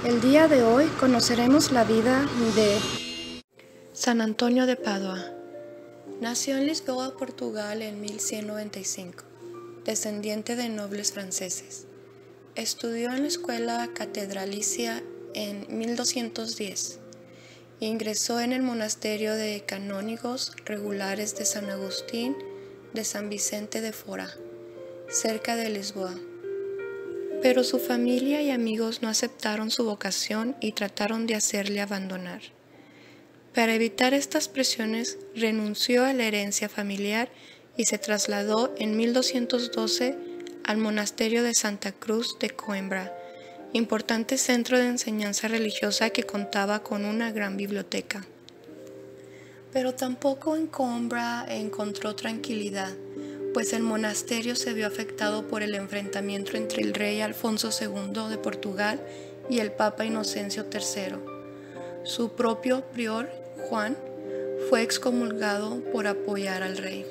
El día de hoy conoceremos la vida de San Antonio de Padua. Nació en Lisboa, Portugal en 1195, descendiente de nobles franceses. Estudió en la escuela catedralicia en 1210. Ingresó en el monasterio de canónigos regulares de San Agustín de San Vicente de Fora, cerca de Lisboa. Pero su familia y amigos no aceptaron su vocación y trataron de hacerle abandonar. Para evitar estas presiones, renunció a la herencia familiar y se trasladó en 1212 al monasterio de Santa Cruz de Coimbra, importante centro de enseñanza religiosa que contaba con una gran biblioteca. Pero tampoco en Coimbra encontró tranquilidad, pues el monasterio se vio afectado por el enfrentamiento entre el rey Alfonso II de Portugal y el Papa Inocencio III. Su propio prior, Juan, fue excomulgado por apoyar al rey.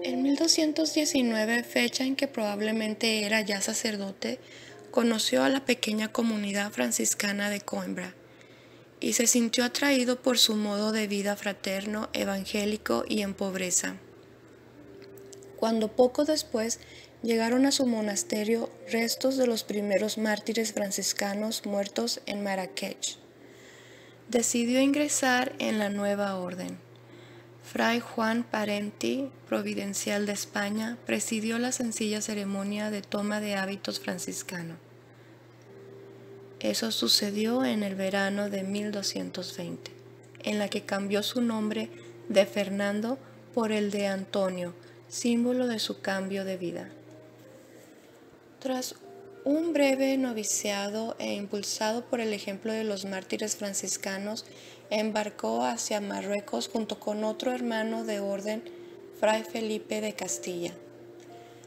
En 1219, fecha en que probablemente era ya sacerdote, conoció a la pequeña comunidad franciscana de Coimbra y se sintió atraído por su modo de vida fraterno, evangélico y en pobreza. Cuando poco después llegaron a su monasterio restos de los primeros mártires franciscanos muertos en Marrakech, decidió ingresar en la nueva orden. Fray Juan Parenti, providencial de España, presidió la sencilla ceremonia de toma de hábitos franciscano. Eso sucedió en el verano de 1220, en la que cambió su nombre de Fernando por el de Antonio, símbolo de su cambio de vida. Tras un breve noviciado e impulsado por el ejemplo de los mártires franciscanos, embarcó hacia Marruecos junto con otro hermano de orden, Fray Felipe de Castilla.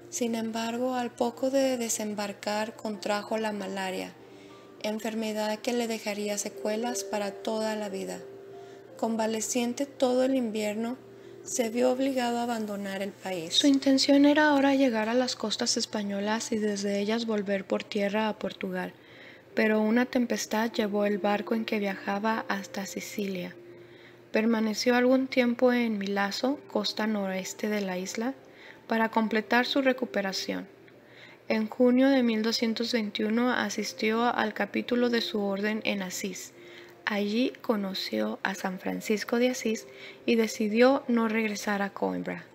Sin embargo, al poco de desembarcar contrajo la malaria, enfermedad que le dejaría secuelas para toda la vida. Convaleciente todo el invierno, se vio obligado a abandonar el país. Su intención era ahora llegar a las costas españolas y desde ellas volver por tierra a Portugal, pero una tempestad llevó el barco en que viajaba hasta Sicilia. Permaneció algún tiempo en Milazzo, costa noroeste de la isla, para completar su recuperación. En junio de 1221 asistió al capítulo de su orden en Asís. Allí conoció a San Francisco de Asís y decidió no regresar a Coimbra.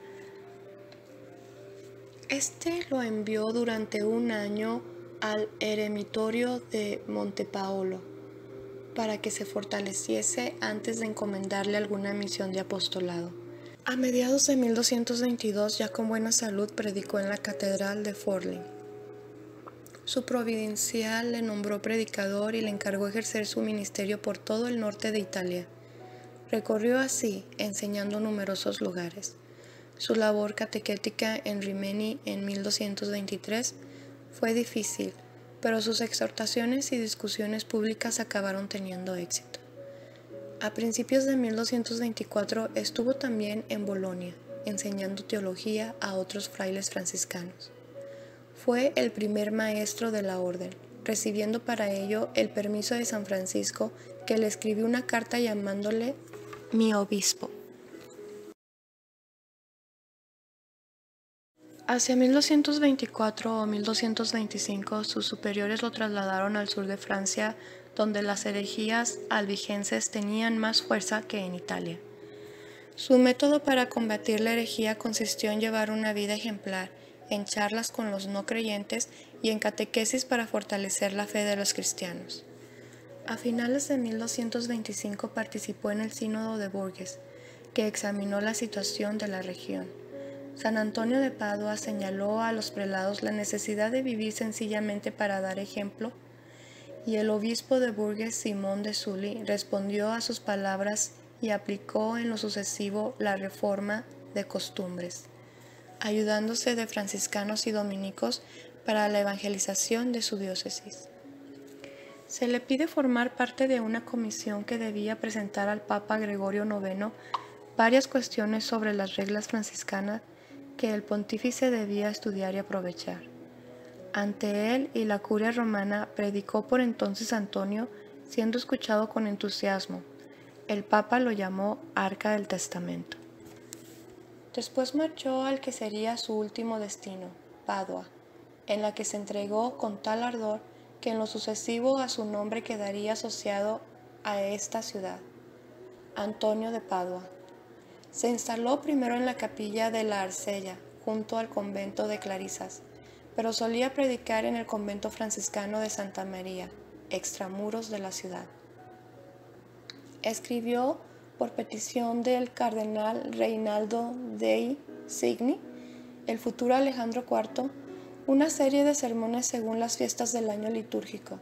Este lo envió durante un año al eremitorio de Montepaolo para que se fortaleciese antes de encomendarle alguna misión de apostolado. A mediados de 1222, ya con buena salud, predicó en la catedral de Forlì. Su providencial le nombró predicador y le encargó ejercer su ministerio por todo el norte de Italia. Recorrió así, enseñando numerosos lugares. Su labor catequética en Rimini en 1223 fue difícil, pero sus exhortaciones y discusiones públicas acabaron teniendo éxito. A principios de 1224 estuvo también en Bolonia, enseñando teología a otros frailes franciscanos. Fue el primer maestro de la orden, recibiendo para ello el permiso de San Francisco, que le escribió una carta llamándole mi obispo. Hacia 1224 o 1225, sus superiores lo trasladaron al sur de Francia, donde las herejías albigenses tenían más fuerza que en Italia. Su método para combatir la herejía consistió en llevar una vida ejemplar, en charlas con los no creyentes y en catequesis para fortalecer la fe de los cristianos. A finales de 1225 participó en el Sínodo de Bourges, que examinó la situación de la región. San Antonio de Padua señaló a los prelados la necesidad de vivir sencillamente para dar ejemplo, y el obispo de Bourges, Simón de Sully, respondió a sus palabras y aplicó en lo sucesivo la reforma de costumbres, ayudándose de franciscanos y dominicos para la evangelización de su diócesis. Se le pide formar parte de una comisión que debía presentar al Papa Gregorio IX varias cuestiones sobre las reglas franciscanas que el pontífice debía estudiar y aprovechar. Ante él y la curia romana predicó por entonces Antonio, siendo escuchado con entusiasmo. El Papa lo llamó Arca del Testamento. Después marchó al que sería su último destino, Padua, en la que se entregó con tal ardor que en lo sucesivo a su nombre quedaría asociado a esta ciudad, Antonio de Padua. Se instaló primero en la capilla de la Arcella, junto al convento de Clarisas, pero solía predicar en el convento franciscano de Santa María, extramuros de la ciudad. Escribió, por petición del cardenal Reinaldo dei Signi, el futuro Alejandro IV, una serie de sermones según las fiestas del año litúrgico,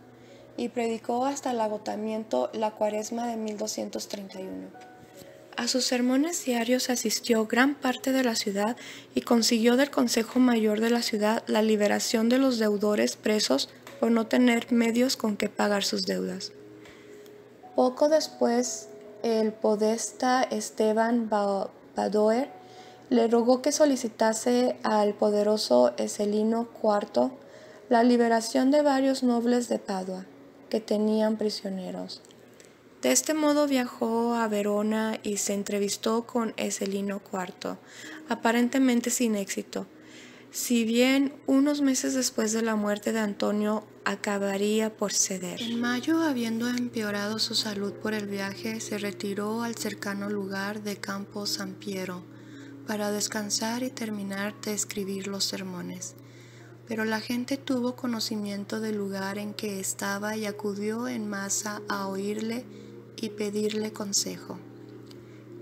y predicó hasta el agotamiento la Cuaresma de 1231. A sus sermones diarios asistió gran parte de la ciudad y consiguió del Consejo Mayor de la ciudad la liberación de los deudores presos por no tener medios con que pagar sus deudas. Poco después, el podesta Esteban Badoer le rogó que solicitase al poderoso Ecelino IV la liberación de varios nobles de Padua que tenían prisioneros. De este modo viajó a Verona y se entrevistó con Ecelino IV, aparentemente sin éxito. Si bien unos meses después de la muerte de Antonio acabaría por ceder. En mayo, habiendo empeorado su salud por el viaje, se retiró al cercano lugar de Campo San Piero para descansar y terminar de escribir los sermones. Pero la gente tuvo conocimiento del lugar en que estaba y acudió en masa a oírle y pedirle consejo.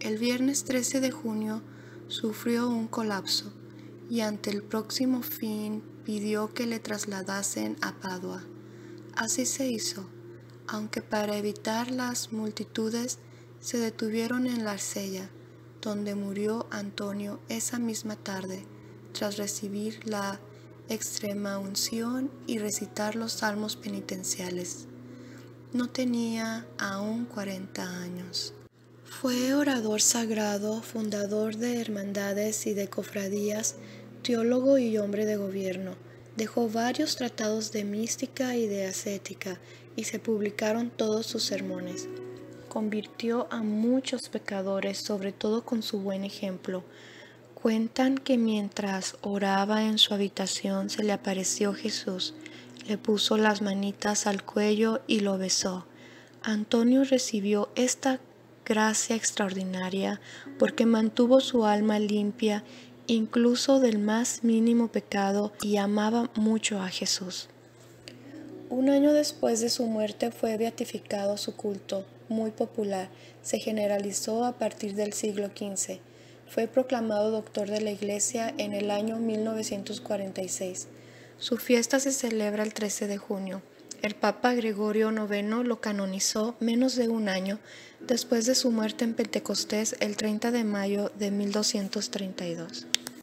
El viernes 13 de junio sufrió un colapso y ante el próximo fin pidió que le trasladasen a Padua. Así se hizo, aunque para evitar las multitudes se detuvieron en la Arcella, donde murió Antonio esa misma tarde, tras recibir la extremaunción y recitar los salmos penitenciales. No tenía aún 40 años. Fue orador sagrado, fundador de hermandades y de cofradías, teólogo y hombre de gobierno. Dejó varios tratados de mística y de ascética, y se publicaron todos sus sermones. Convirtió a muchos pecadores, sobre todo con su buen ejemplo. Cuentan que mientras oraba en su habitación se le apareció Jesús, le puso las manitas al cuello y lo besó. Antonio recibió esta gracia extraordinaria porque mantuvo su alma limpia incluso del más mínimo pecado y amaba mucho a Jesús. Un año después de su muerte fue beatificado su culto, muy popular, se generalizó a partir del siglo XV. Fue proclamado doctor de la Iglesia en el año 1946. Su fiesta se celebra el 13 de junio. El Papa Gregorio IX lo canonizó menos de un año después de su muerte en Pentecostés el 30 de mayo de 1232.